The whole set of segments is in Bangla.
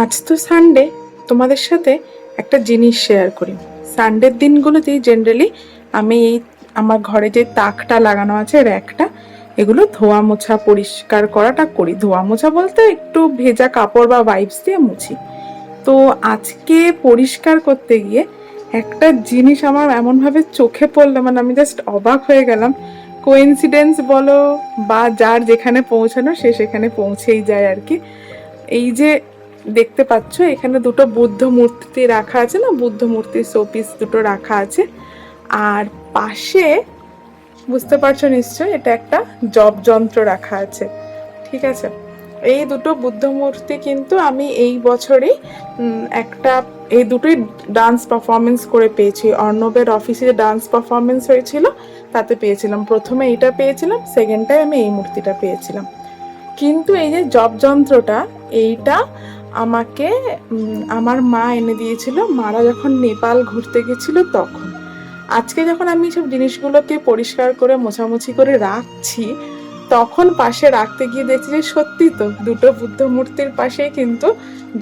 আজ তো সানডে, তোমাদের সাথে একটা জিনিস শেয়ার করি। সানডের দিনগুলোতেই জেনারেলি আমি এই আমার ঘরে যে তাকটা লাগানো আছে র্যাকটা, এগুলো ধোয়া মোছা পরিষ্কার করাটা করি। ধোয়া মোছা বলতে একটু ভেজা কাপড় বা ওয়াইপস দিয়ে মুছি। তো আজকে পরিষ্কার করতে গিয়ে একটা জিনিস আমার এমনভাবে চোখে পড়লো, মানে আমি জাস্ট অবাক হয়ে গেলাম। কোইন্সিডেন্স বলো বা যার যেখানে পৌঁছানো সে সেখানে পৌঁছেই যায় আর কি। এই যে দেখতে পাচ্ছ এখানে দুটো বুদ্ধ মূর্তি রাখা আছে না, বুদ্ধ মূর্তির শোপিস দুটো রাখা আছে। আর পাশে বুঝতে পারছো নিশ্চয় এটা একটা জব যন্ত্র রাখা আছে। ঠিক আছে, এই দুটো বুদ্ধ মূর্তি কিন্তু আমি এই বছরই একটা, এই দুটোই ডান্স পারফরমেন্স করে পেয়েছি। অর্ণবের অফিসে ডান্স পারফরমেন্স হয়েছিল, তাতে পেয়েছিলাম। প্রথমে এইটা পেয়েছিলাম, সেকেন্ডটাই আমি এই মূর্তিটা পেয়েছিলাম। কিন্তু এই যে জব যন্ত্রটা, এইটা আমাকে আমার মা এনে দিয়েছিল, মারা যখন নেপাল ঘুরতে গেছিল তখন। আজকে যখন আমি সব জিনিসগুলোকে পরিষ্কার করে মোছামুছি করে রাখছি, তখন পাশে রাখতে গিয়ে দেখছি যে সত্যি তো দুটো বুদ্ধ মূর্তির পাশেই কিন্তু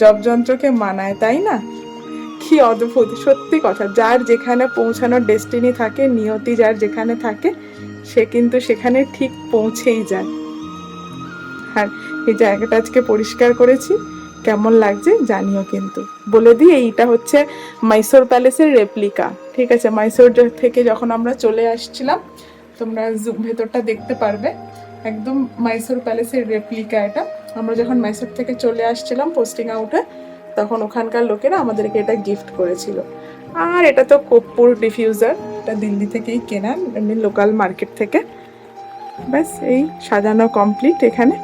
জবযন্ত্রকে মানায়, তাই না? কি অদ্ভুত সত্যি কথা। যার যেখানে পৌঁছানোর ডেস্টিনি থাকে, নিয়তি যার যেখানে থাকে, সে কিন্তু সেখানে ঠিক পৌঁছেই যায়। আর এই জায়গাটা আজকে পরিষ্কার করেছি, কেমন লাগছে জানিও কিন্তু। বলে দিই, এইটা হচ্ছে মাইসোর প্যালেসের রেপ্লিকা। ঠিক আছে, মাইসোর থেকে যখন আমরা চলে আসছিলাম, তোমরা ভেতরটা দেখতে পারবে, একদম মাইসোর প্যালেসের রেপ্লিকা এটা। আমরা যখন মাইসোর থেকে চলে আসছিলাম পোস্টিং আউটে, তখন ওখানকার লোকেরা আমাদেরকে এটা গিফট করেছিল। আর এটা তো কর্পূর ডিফিউজার, এটা দিল্লি থেকেই কেনা, এমনি লোকাল মার্কেট থেকে। ব্যাস এই সাজানো কমপ্লিট এখানে।